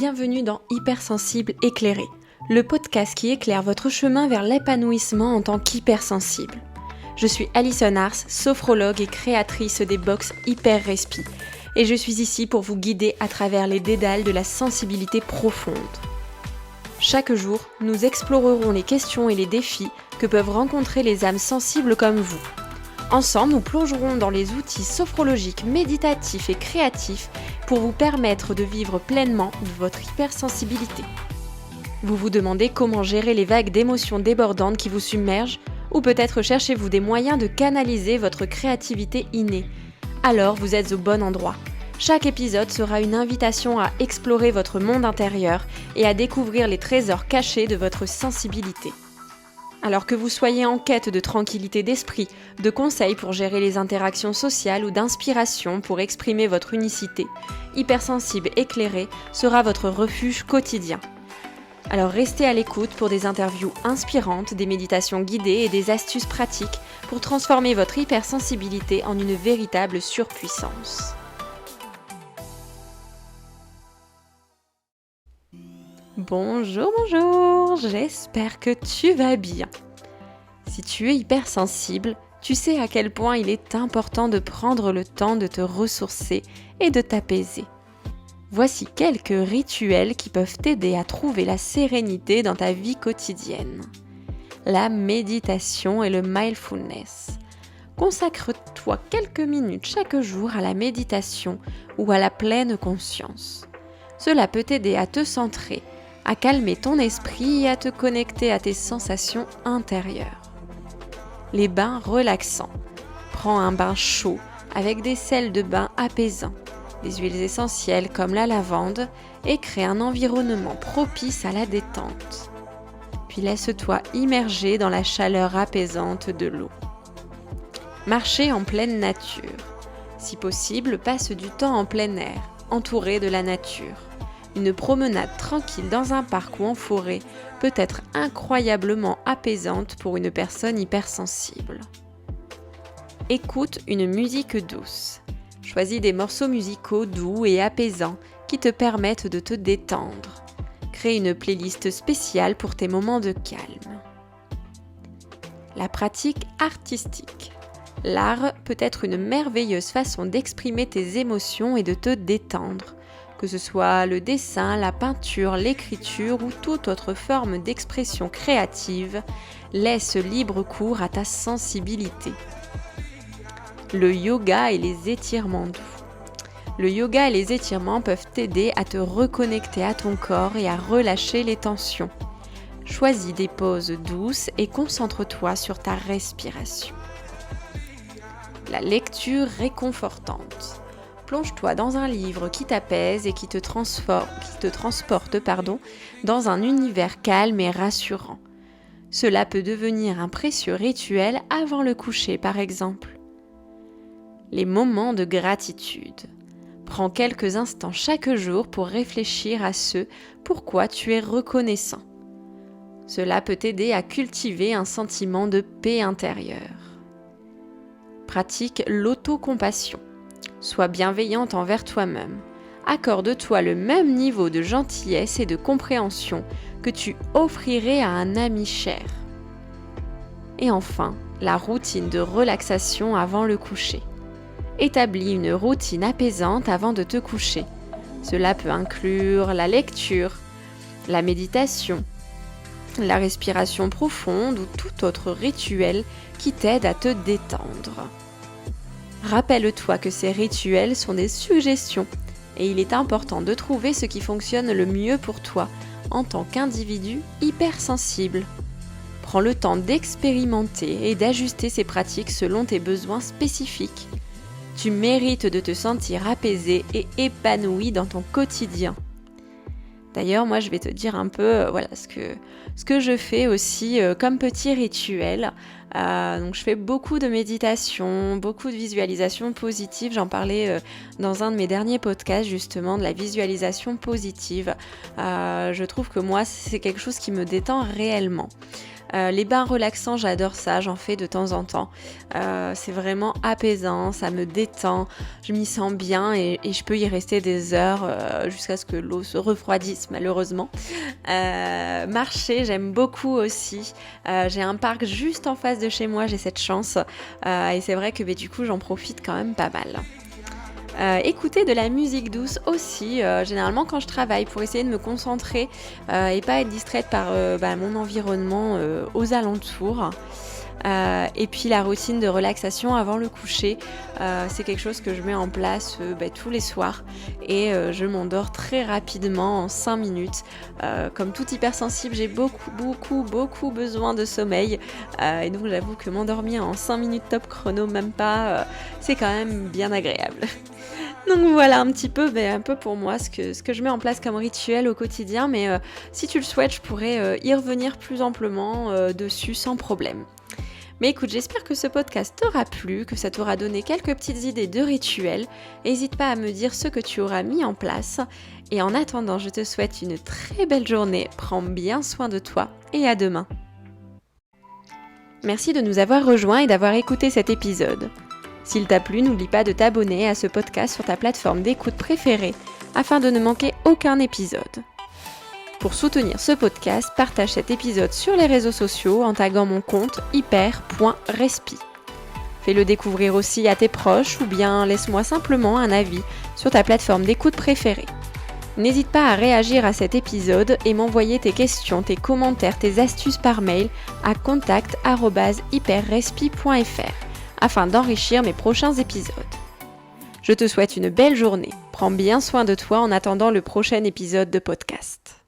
Bienvenue dans Hypersensible éclairé, le podcast qui éclaire votre chemin vers l'épanouissement en tant qu'hypersensible. Je suis Alison Ars, sophrologue et créatrice des box Hyper Respi, et je suis ici pour vous guider à travers les dédales de la sensibilité profonde. Chaque jour, nous explorerons les questions et les défis que peuvent rencontrer les âmes sensibles comme vous. Ensemble, nous plongerons dans les outils sophrologiques, méditatifs et créatifs pour vous permettre de vivre pleinement votre hypersensibilité. Vous vous demandez comment gérer les vagues d'émotions débordantes qui vous submergent, ou peut-être cherchez-vous des moyens de canaliser votre créativité innée. Alors vous êtes au bon endroit. Chaque épisode sera une invitation à explorer votre monde intérieur et à découvrir les trésors cachés de votre sensibilité. Alors que vous soyez en quête de tranquillité d'esprit, de conseils pour gérer les interactions sociales ou d'inspiration pour exprimer votre unicité, Hypersensible éclairé sera votre refuge quotidien. Alors restez à l'écoute pour des interviews inspirantes, des méditations guidées et des astuces pratiques pour transformer votre hypersensibilité en une véritable surpuissance. Bonjour, j'espère que tu vas bien. Si tu es hypersensible, tu sais à quel point il est important de prendre le temps de te ressourcer et de t'apaiser. Voici quelques rituels qui peuvent t'aider à trouver la sérénité dans ta vie quotidienne. La méditation et le mindfulness. Consacre-toi quelques minutes chaque jour à la méditation ou à la pleine conscience. Cela peut t'aider à te centrer, à calmer ton esprit et à te connecter à tes sensations intérieures. Les bains relaxants. Prends un bain chaud avec des sels de bain apaisants, des huiles essentielles comme la lavande et crée un environnement propice à la détente. Puis laisse-toi immerger dans la chaleur apaisante de l'eau. Marcher en pleine nature. Si possible, passe du temps en plein air, entouré de la nature. Une promenade tranquille dans un parc ou en forêt peut être incroyablement apaisante pour une personne hypersensible. Écoute une musique douce. Choisis des morceaux musicaux doux et apaisants qui te permettent de te détendre. Crée une playlist spéciale pour tes moments de calme. La pratique artistique. L'art peut être une merveilleuse façon d'exprimer tes émotions et de te détendre. Que ce soit le dessin, la peinture, l'écriture ou toute autre forme d'expression créative, laisse libre cours à ta sensibilité. Le yoga et les étirements doux. Le yoga et les étirements peuvent t'aider à te reconnecter à ton corps et à relâcher les tensions. Choisis des poses douces et concentre-toi sur ta respiration. La lecture réconfortante. Plonge-toi dans un livre qui t'apaise et qui te transporte dans un univers calme et rassurant. Cela peut devenir un précieux rituel avant le coucher, par exemple. Les moments de gratitude. Prends quelques instants chaque jour pour réfléchir à ce pourquoi tu es reconnaissant. Cela peut t'aider à cultiver un sentiment de paix intérieure. Pratique l'autocompassion. Sois bienveillante envers toi-même. Accorde-toi le même niveau de gentillesse et de compréhension que tu offrirais à un ami cher. Et enfin, la routine de relaxation avant le coucher. Établis une routine apaisante avant de te coucher. Cela peut inclure la lecture, la méditation, la respiration profonde ou tout autre rituel qui t'aide à te détendre. Rappelle-toi que ces rituels sont des suggestions et il est important de trouver ce qui fonctionne le mieux pour toi en tant qu'individu hypersensible. Prends le temps d'expérimenter et d'ajuster ces pratiques selon tes besoins spécifiques. Tu mérites de te sentir apaisé et épanoui dans ton quotidien. D'ailleurs, moi, je vais te dire un peu ce que je fais aussi comme petit rituel. Donc, je fais beaucoup de méditation, beaucoup de visualisation positive. J'en parlais dans un de mes derniers podcasts, justement, de la visualisation positive. Je trouve que moi, c'est quelque chose qui me détend réellement. Les bains relaxants, j'adore ça, j'en fais de temps en temps. C'est vraiment apaisant, ça me détend, je m'y sens bien et je peux y rester des heures jusqu'à ce que l'eau se refroidisse malheureusement. Marcher, j'aime beaucoup aussi. J'ai un parc juste en face de chez moi, j'ai cette chance. Et c'est vrai que du coup, j'en profite quand même pas mal. Écouter de la musique douce aussi, généralement quand je travaille, pour essayer de me concentrer et pas être distraite par mon environnement aux alentours. Et puis la routine de relaxation avant le coucher, c'est quelque chose que je mets en place tous les soirs et je m'endors très rapidement en 5 minutes. Comme toute hypersensible, j'ai beaucoup besoin de sommeil et donc j'avoue que m'endormir en 5 minutes top chrono, même pas, c'est quand même bien agréable. Donc voilà un petit peu, un peu pour moi ce que je mets en place comme rituel au quotidien, mais si tu le souhaites, je pourrais y revenir plus amplement dessus sans problème. Mais écoute, j'espère que ce podcast t'aura plu, que ça t'aura donné quelques petites idées de rituels. N'hésite pas à me dire ce que tu auras mis en place. Et en attendant, je te souhaite une très belle journée. Prends bien soin de toi et à demain. Merci de nous avoir rejoints et d'avoir écouté cet épisode. S'il t'a plu, n'oublie pas de t'abonner à ce podcast sur ta plateforme d'écoute préférée afin de ne manquer aucun épisode. Pour soutenir ce podcast, partage cet épisode sur les réseaux sociaux en taguant mon compte hyper.respi. Fais-le découvrir aussi à tes proches ou bien laisse-moi simplement un avis sur ta plateforme d'écoute préférée. N'hésite pas à réagir à cet épisode et m'envoyer tes questions, tes commentaires, tes astuces par mail à contact@hyperrespi.fr afin d'enrichir mes prochains épisodes. Je te souhaite une belle journée. Prends bien soin de toi en attendant le prochain épisode de podcast.